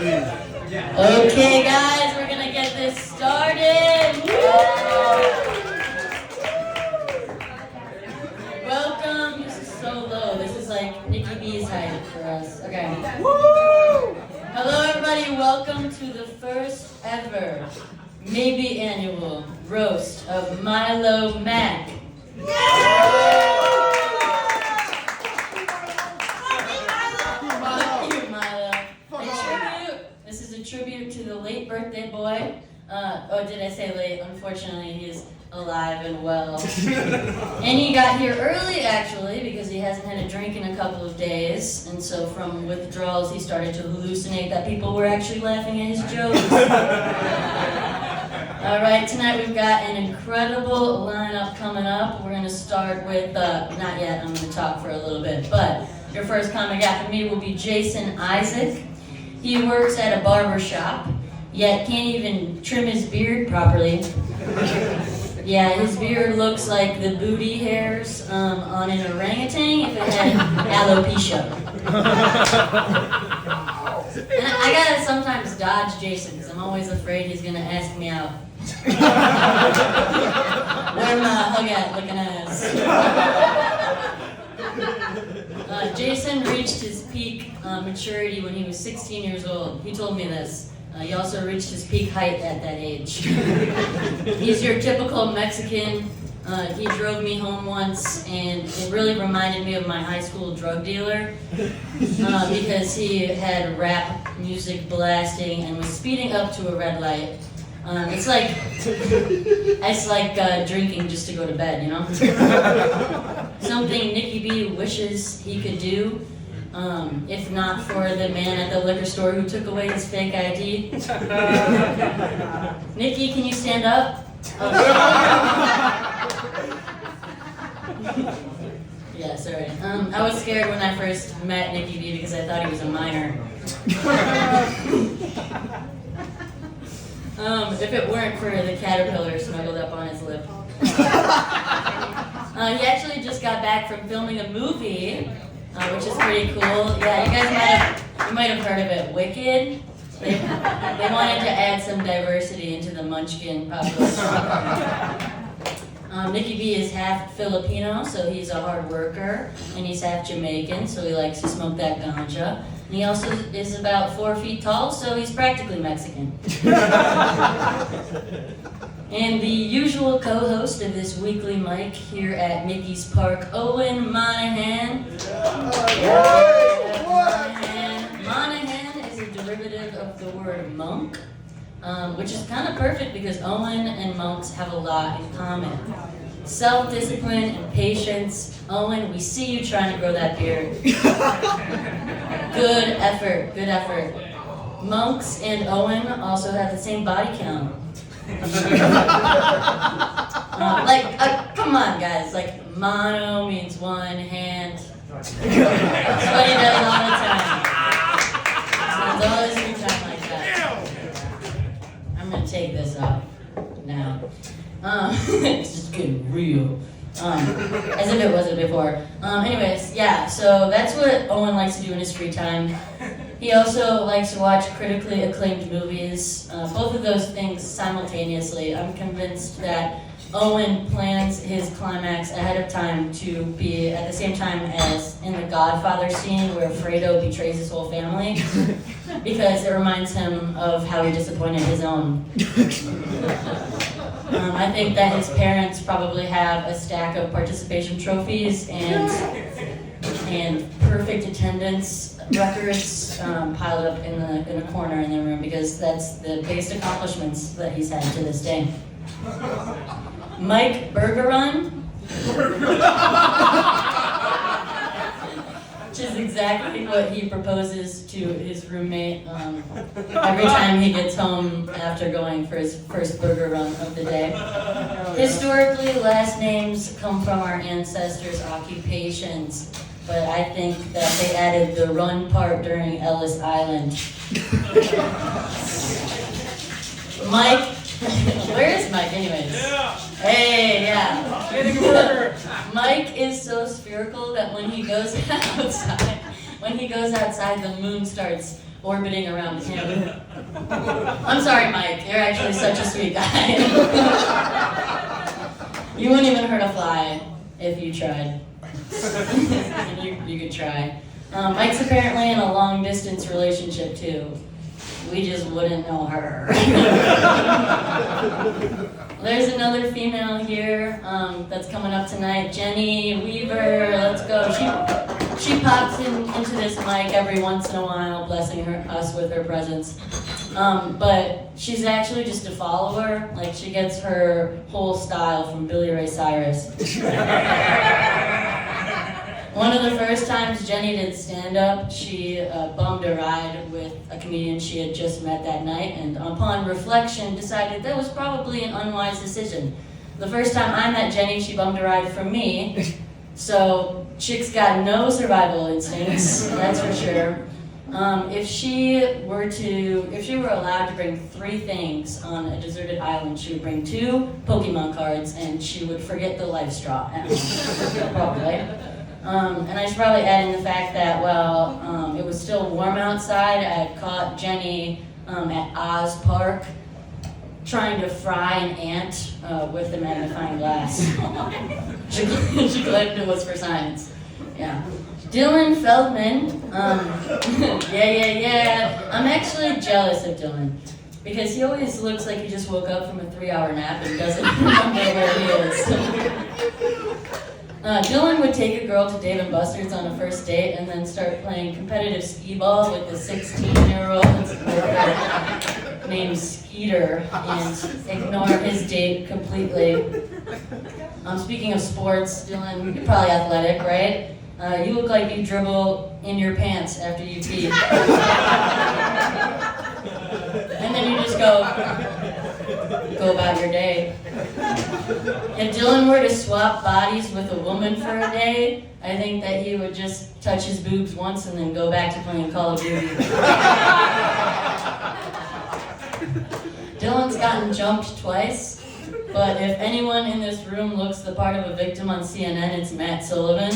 Okay, guys, we're gonna get this started. Welcome. This is so low. This is like Nicky B's height for us. Okay. Hello, everybody. Welcome to the first ever, maybe annual roast of Milo Mack. Tribute to the late birthday boy. Did I say late? Unfortunately, he is alive and well. And he got here early, actually, because he hasn't had a drink in a couple of days. And so from withdrawals, he started to hallucinate that people were actually laughing at his jokes. All right, tonight we've got an incredible lineup coming up. We're going to start with, not yet, I'm going to talk for a little bit, but your first comic after me will be Jason Isaac. He works at a barber shop, yet can't even trim his beard properly. Yeah, his beard looks like the booty hairs on an orangutan if it had alopecia. And I gotta sometimes dodge Jason because I'm always afraid he's gonna ask me out. Where my hug at looking ass? Jason reached his peak maturity when he was 16 years old. He told me this. He also reached his peak height at that age. He's your typical Mexican. He drove me home once, and it really reminded me of my high school drug dealer because he had rap music blasting and was speeding up to a red light. It's like drinking just to go to bed, you know? Something Nicky B wishes he could do, if not for the man at the liquor store who took away his fake ID. Nicky, can you stand up? Yeah, sorry. I was scared when I first met Nicky B because I thought he was a minor. If it weren't for the caterpillar snuggled up on his lip. He actually just got back from filming a movie, which is pretty cool. Yeah, you guys might have heard of it, Wicked. They wanted to add some diversity into the Munchkin population. Nicky B is half Filipino, so he's a hard worker, and he's half Jamaican, so he likes to smoke that ganja. And he also is about 4 feet tall, so he's practically Mexican. And the usual co-host of this weekly mic here at Mickey's Park, Owen Monahan. Monahan is a derivative of the word monk, which is kind of perfect because Owen and monks have a lot in common. Self-discipline and patience. Owen, we see you trying to grow that beard. Good effort, good effort. Monks and Owen also have the same body count. Come on, guys. Like, mono means one hand. That's what he does all the time. Spends all his free time like that. I'm gonna take this off now. It's just getting real. As if it wasn't before. Anyways, yeah, so that's what Owen likes to do in his free time. He also likes to watch critically acclaimed movies, both of those things simultaneously. I'm convinced that Owen plans his climax ahead of time to be at the same time as in the Godfather scene where Fredo betrays his whole family, because it reminds him of how he disappointed his own. I think that his parents probably have a stack of participation trophies and perfect attendance records piled up in a corner in their room because that's the biggest accomplishments that he's had to this day. Mike Bergeron, which is exactly what he proposes to his roommate every time he gets home after going for his first burger run of the day. Historically, last names come from our ancestors' occupations, but I think that they added the run part during Ellis Island. Mike, where is Mike anyways? Yeah. Hey, yeah. Mike is so spherical that when he goes outside, the moon starts orbiting around him. I'm sorry, Mike. You're actually such a sweet guy. You wouldn't even hurt a fly if you tried. you could try. Mike's apparently in a long-distance relationship, too. We just wouldn't know her. There's another female here that's coming up tonight, Jennie Weaver. Let's go. She pops into this mic every once in a while, blessing us with her presence. But she's actually just a follower. Like, she gets her whole style from Billy Ray Cyrus. One of the first times Jennie did stand-up, she bummed a ride with a comedian she had just met that night, and upon reflection decided that was probably an unwise decision. The first time I met Jennie, she bummed a ride from me, so chicks got no survival instincts, that's for sure. If she were allowed to bring 3 things on a deserted island, she would bring 2 Pokemon cards, and she would forget the life straw. Probably. And I should probably add in the fact that while it was still warm outside, I had caught Jennie at Oz Park trying to fry an ant with a magnifying glass. She claimed it was for science. Yeah. Dylan Feldman. Yeah. I'm actually jealous of Dylan because he always looks like he just woke up from a 3-hour nap and doesn't remember where he is. Dylan would take a girl to Dave & Buster's on a first date and then start playing competitive skee-ball with the 16-year-old named Skeeter and ignore his date completely. Speaking of sports, Dylan, you're probably athletic, right? You look like you dribble in your pants after you pee. And then you just go about your day. If Dylan were to swap bodies with a woman for a day, I think that he would just touch his boobs once and then go back to playing Call of Duty. Dylan's gotten jumped twice, but if anyone in this room looks the part of a victim on CNN, it's Matt Sullivan.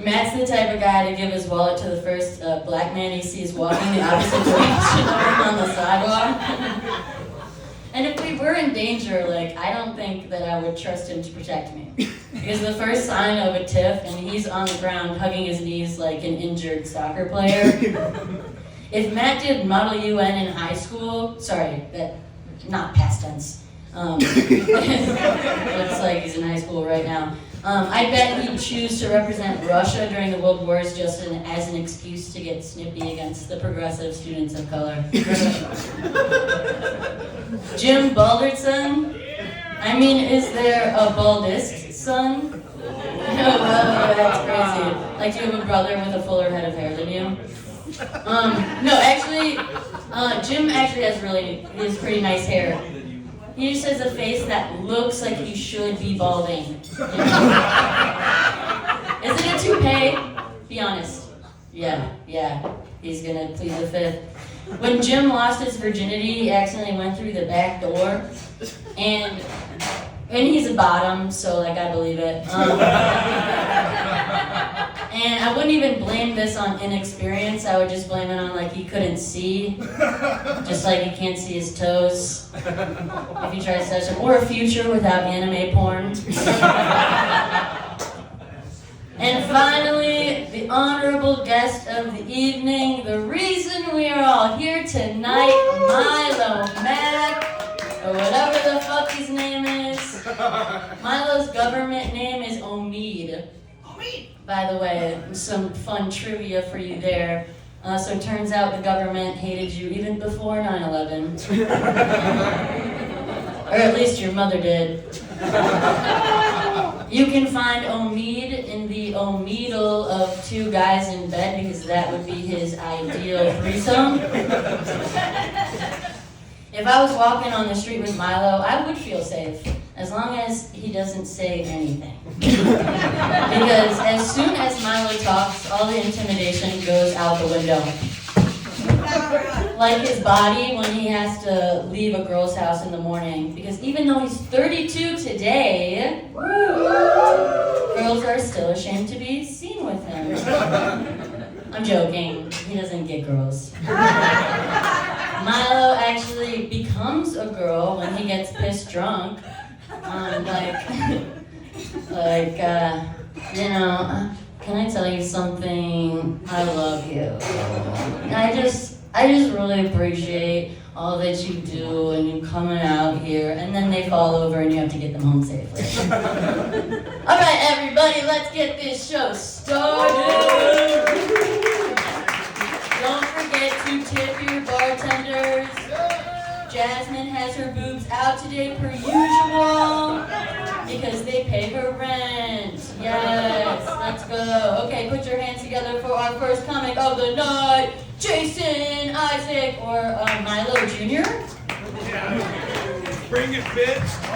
Matt's the type of guy to give his wallet to the first black man he sees walking the opposite direction on the sidewalk. And if we were in danger, I don't think that I would trust him to protect me. Because the first sign of a tiff, and he's on the ground hugging his knees like an injured soccer player. If Matt did Model UN in high school, not past tense. Looks like he's in high school right now. I bet he'd choose to represent Russia during the World Wars just as an excuse to get snippy against the progressive students of color. Jim Balderston? I mean, is there a baldest son? Oh, that's crazy. Like, do you have a brother with a fuller head of hair than you? No, actually, Jim actually has pretty nice hair. He just has a face that looks like he should be balding. You know? Is it a toupee? Be honest. Yeah. He's gonna plead the 5th. When Jim lost his virginity, he accidentally went through the back door, and he's a bottom, so I believe it. And I wouldn't even blame this on inexperience. I would just blame it on he couldn't see, just like he can't see his toes if he tries to touch them, or a future without anime porn. And finally, the honorable guest of the evening, the reason we are all here tonight, Milo Mack, or whatever the fuck his name is. Milo's government name is Omed. By the way, some fun trivia for you there. So it turns out the government hated you even before 9/11. Or at least your mother did. You can find Omed in the Omedal of 2 guys in bed because that would be his ideal threesome. If I was walking on the street with Milo, I would feel safe, as long as he doesn't say anything. Because as soon as Milo talks, all the intimidation goes out the window. Like his body when he has to leave a girl's house in the morning. Because even though he's 32 today, girls are still still ashamed to be seen with him. I'm joking. He doesn't get girls. Milo actually becomes a girl when he gets pissed drunk. Can I tell you something? I love you. I just really appreciate all that you do and you coming out here, and then they fall over and you have to get them home safely. All right, everybody, let's get this show started. Don't forget to tip your bartenders. Jasmine has her boobs out today per usual because they pay her rent. Yes, let's go. Okay, put your hands together for our first comic of the night, Jason Isaac, or Milo Jr. Bring it, bitch.